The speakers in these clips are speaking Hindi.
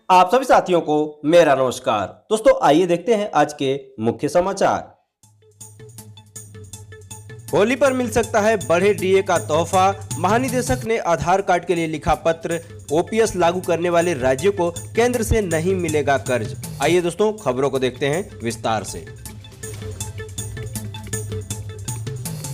आप सभी साथियों को मेरा नमस्कार। दोस्तों आइए देखते हैं आज के मुख्य समाचार। होली पर मिल सकता है बढ़े डीए का तोहफा। महानिदेशक ने आधार कार्ड के लिए लिखा पत्र। ओपीएस लागू करने वाले राज्यों को केंद्र से नहीं मिलेगा कर्ज। आइए दोस्तों खबरों को देखते हैं विस्तार से।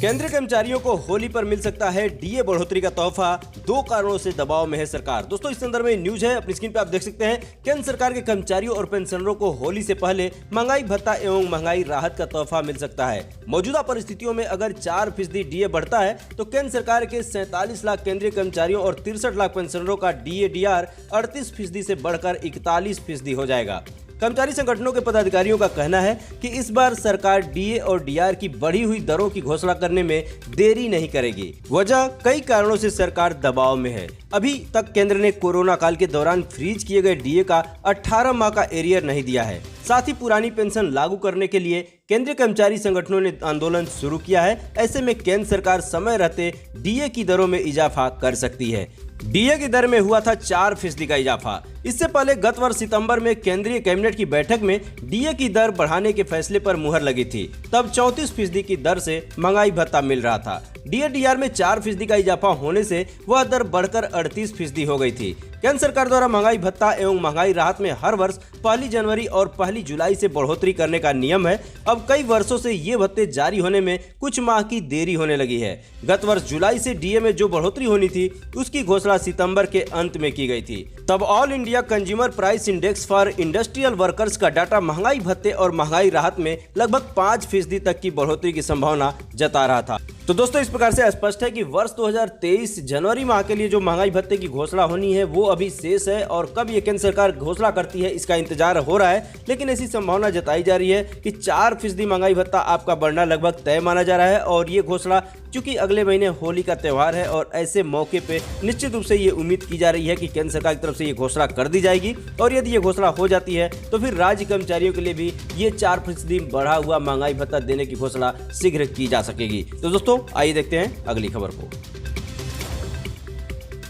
केंद्रीय कर्मचारियों को होली पर मिल सकता है डीए बढ़ोतरी का तोहफा। 2 कारणों से दबाव में है सरकार। दोस्तों इस संदर्भ में न्यूज है, अपनी स्क्रीन पे आप देख सकते हैं। केंद्र सरकार के कर्मचारियों और पेंशनरों को होली से पहले महंगाई भत्ता एवं महंगाई राहत का तोहफा मिल सकता है। मौजूदा परिस्थितियों में अगर 4% डीए बढ़ता है तो केंद्र सरकार के 47 लाख केंद्रीय कर्मचारियों और 63 लाख पेंशनरों का डीए डीआर 38% से बढ़कर 41% हो जाएगा। कर्मचारी संगठनों के पदाधिकारियों का कहना है कि इस बार सरकार डीए और डीआर की बढ़ी हुई दरों की घोषणा करने में देरी नहीं करेगी। वजह कई कारणों से सरकार दबाव में है। अभी तक केंद्र ने कोरोना काल के दौरान फ्रीज किए गए डीए का 18 माह का एरियर नहीं दिया है। साथ ही पुरानी पेंशन लागू करने के लिए केंद्रीय कर्मचारी संगठनों ने आंदोलन शुरू किया है। ऐसे में केंद्र सरकार समय रहते डीए की दरों में इजाफा कर सकती है। डीए की दर में हुआ था 4% का इजाफा। इससे पहले गत वर्ष सितंबर में केंद्रीय कैबिनेट की बैठक में डीए की दर बढ़ाने के फैसले पर मुहर लगी थी। तब 34% की दर से महंगाई भत्ता मिल रहा था। डीए डीआर में 4% का इजाफा होने से वह दर बढ़कर 38% हो गई थी। केंद्र सरकार द्वारा महंगाई भत्ता एवं महंगाई राहत में हर वर्ष 1 जनवरी और 1 जुलाई से बढ़ोतरी करने का नियम है। अब कई वर्षों से ये भत्ते जारी होने में कुछ माह की देरी होने लगी है। गत वर्ष जुलाई से डीए में जो बढ़ोतरी होनी थी उसकी घोषणा सितंबर के अंत में की गई थी। तब all India consumer price index for industrial workers का डाटा महंगाई भत्ते और महंगाई राहत में लगभग 5% तक की बढ़ोतरी की संभावना जता रहा था। तो दोस्तों इस प्रकार से स्पष्ट है कि वर्ष 2023 जनवरी माह के लिए जो महंगाई भत्ते की घोषणा होनी है वो अभी शेष है और कब ये केंद्र सरकार घोषणा करती है इसका इंतजार हो रहा है। लेकिन ऐसी संभावना जताई जा रही है कि 4% महंगाई भत्ता आपका बढ़ना लगभग तय माना जा रहा है। और ये घोषणा चूंकि अगले महीने होली का त्यौहार है और ऐसे मौके पे निश्चित रूप से ये उम्मीद की जा रही है कि केंद्र सरकार की तरफ से ये घोषणा कर दी जाएगी। और यदि ये घोषणा हो जाती है तो फिर राज्य कर्मचारियों के लिए भी ये 4% बढ़ा हुआ महंगाई भत्ता देने की घोषणा शीघ्र की जा सकेगी। तो दोस्तों आइए देखते हैं अगली खबर को।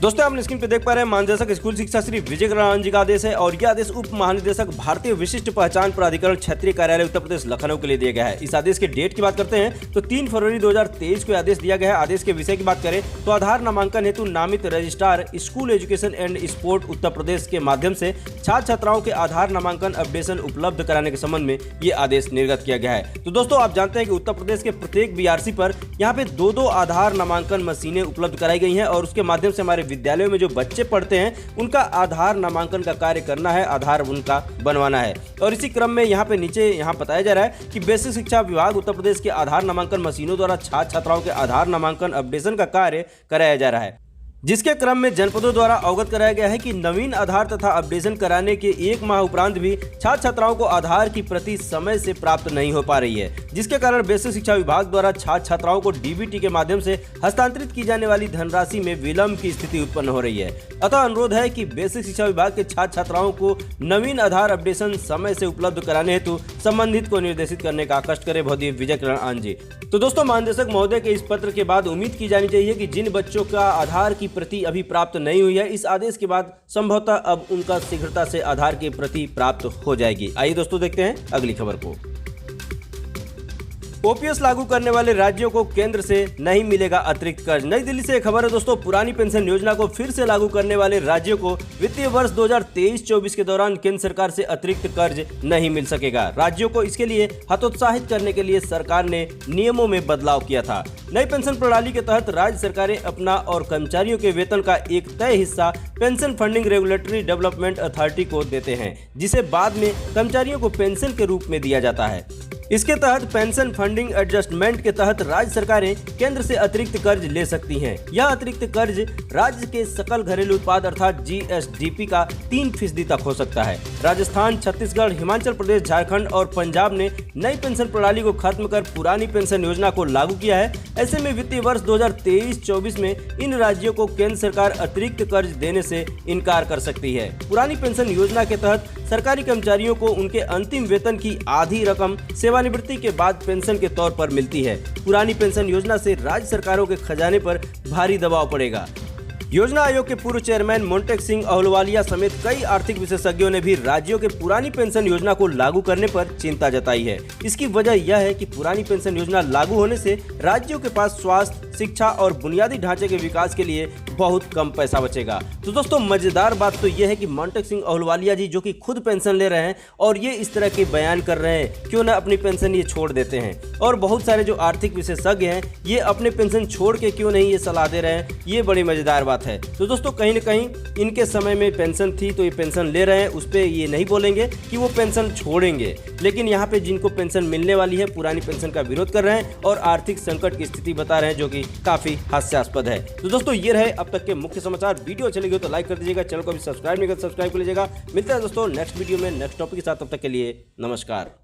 दोस्तों आपने स्क्रीन पे देख पा रहे हैं महानिदेशक स्कूल शिक्षा श्री विजय कल्याण जी का आदेश है और यह आदेश उप महानिदेशक भारतीय विशिष्ट पहचान प्राधिकरण क्षेत्रीय कार्यालय उत्तर प्रदेश लखनऊ के लिए दिया गया है। इस आदेश के डेट की बात करते हैं तो 3 फरवरी 2023 को आदेश दिया गया है। आदेश के विषय की बात करें तो आधार नामांकन हेतु नामित registrar school education and sport Uttar Pradesh के माध्यम से छात्र छात्राओं के आधार नामांकन अपडेशन उपलब्ध कराने के संबंध में ये आदेश निर्गत किया गया है। तो दोस्तों आप जानते हैं कि उत्तर प्रदेश के प्रत्येक बीआरसी पर यहाँ पे 2 आधार नामांकन मशीनें उपलब्ध कराई गई हैं और उसके माध्यम से हमारे विद्यालयों में जो बच्चे पढ़ते हैं उनका आधार नामांकन का कार्य करना है, आधार उनका बनवाना है। और इसी क्रम में यहाँ पे नीचे यहाँ बताया जा रहा है कि बेसिक शिक्षा विभाग उत्तर प्रदेश के आधार नामांकन मशीनों द्वारा छात्र छात्राओं के आधार नामांकन अपडेशन का कार्य कराया जा रहा है, जिसके क्रम में जनपदों द्वारा अवगत कराया गया है कि नवीन आधार तथा अपडेशन कराने के 1 माह उपरांत भी छात्र छात्राओं को आधार की प्रति समय से प्राप्त नहीं हो पा रही है, जिसके कारण बेसिक शिक्षा विभाग द्वारा छात्र छात्राओं को डीबीटी के माध्यम से हस्तांतरित की जाने वाली धनराशि में विलंब की स्थिति उत्पन्न हो रही है। अतः अनुरोध है कि बेसिक शिक्षा विभाग के छात्र छात्राओं को नवीन आधार अपडेशन समय से उपलब्ध कराने हेतु संबंधित को निर्देशित करने का कष्ट करे भौतिक विजय कल्याण जी। तो दोस्तों महानिदेशक महोदय के इस पत्र के बाद उम्मीद की जानी चाहिए कि जिन बच्चों का आधार की प्रति अभी प्राप्त नहीं हुई है, इस आदेश के बाद संभवतः अब उनका शीघ्रता से आधार की प्रति प्राप्त हो जाएगी। आइए दोस्तों देखते हैं अगली खबर को। ओपीएस लागू करने वाले राज्यों को केंद्र से नहीं मिलेगा अतिरिक्त कर्ज। नई दिल्ली से एक खबर है दोस्तों, पुरानी पेंशन योजना को फिर से लागू करने वाले राज्यों को वित्तीय वर्ष 2023-24 के दौरान केंद्र सरकार से अतिरिक्त कर्ज नहीं मिल सकेगा। राज्यों को इसके लिए हतोत्साहित करने के लिए सरकार ने नियमों में बदलाव किया था। नई पेंशन प्रणाली के तहत राज्य सरकारें अपना और कर्मचारियों के वेतन का एक तय हिस्सा pension funding regulatory development authority को देते हैं, जिसे बाद में कर्मचारियों को पेंशन के रूप में दिया जाता है। इसके तहत पेंशन फंडिंग एडजस्टमेंट के तहत राज्य सरकारें केंद्र से अतिरिक्त कर्ज ले सकती हैं। यह अतिरिक्त कर्ज राज्य के सकल घरेलू उत्पाद अर्थात जीएसडीपी का 3% तक हो सकता है। राजस्थान, छत्तीसगढ़, हिमाचल प्रदेश, झारखंड और पंजाब ने नई पेंशन प्रणाली को खत्म कर पुरानी पेंशन योजना को लागू किया है। ऐसे में वित्तीय वर्ष 2023-24 में इन राज्यों को केंद्र सरकार अतिरिक्त कर्ज देने से इनकार कर सकती है। पुरानी पेंशन योजना के तहत सरकारी कर्मचारियों को उनके अंतिम वेतन की आधी रकम सेवानिवृत्ति के बाद पेंशन के तौर पर मिलती है। पुरानी पेंशन योजना से राज्य सरकारों के खजाने पर भारी दबाव पड़ेगा। योजना आयोग के पूर्व चेयरमैन मोंटेक सिंह अहलुवालिया समेत कई आर्थिक विशेषज्ञों ने भी राज्यों के पुरानी पेंशन योजना को लागू करने पर चिंता जताई है। इसकी वजह यह है कि पुरानी पेंशन योजना लागू होने से राज्यों के पास स्वास्थ्य, शिक्षा और बुनियादी ढांचे के विकास के लिए बहुत कम पैसा बचेगा। तो दोस्तों मजेदार बात तो यह है कि मोंटेक सिंह अहलुवालिया जी जो कि खुद पेंशन ले रहे हैं और ये इस तरह के बयान कर रहे हैं, क्यों ना अपनी पेंशन ये छोड़ देते हैं। और बहुत सारे जो आर्थिक विशेषज्ञ हैं ये अपने पेंशन छोड़ के क्यों नहीं ये सलाह दे रहे हैं, ये बड़ी मजेदार बात है। तो दोस्तों कहीं ना कहीं इनके समय में पेंशन थी तो ये पेंशन ले रहे हैं, उस पर ये नहीं बोलेंगे कि वो पेंशन छोड़ेंगे, लेकिन यहाँ पे जिनको पेंशन मिलने वाली है पुरानी पेंशन का विरोध कर रहे हैं और आर्थिक संकट की स्थिति बता रहे हैं, जो कि काफी हास्यास्पद है। तो दोस्तों ये रहे अब तक के मुख्य समाचार। वीडियो अच्छी लगी हो तो लाइक कर दीजिएगा, चैनल को भी सब्सक्राइब नहीं कर सब्सक्राइब कर लीजिएगा। मिलते हैं दोस्तों नेक्स्ट वीडियो में नेक्स्ट टॉपिक के साथ, तब तक के लिए नमस्कार।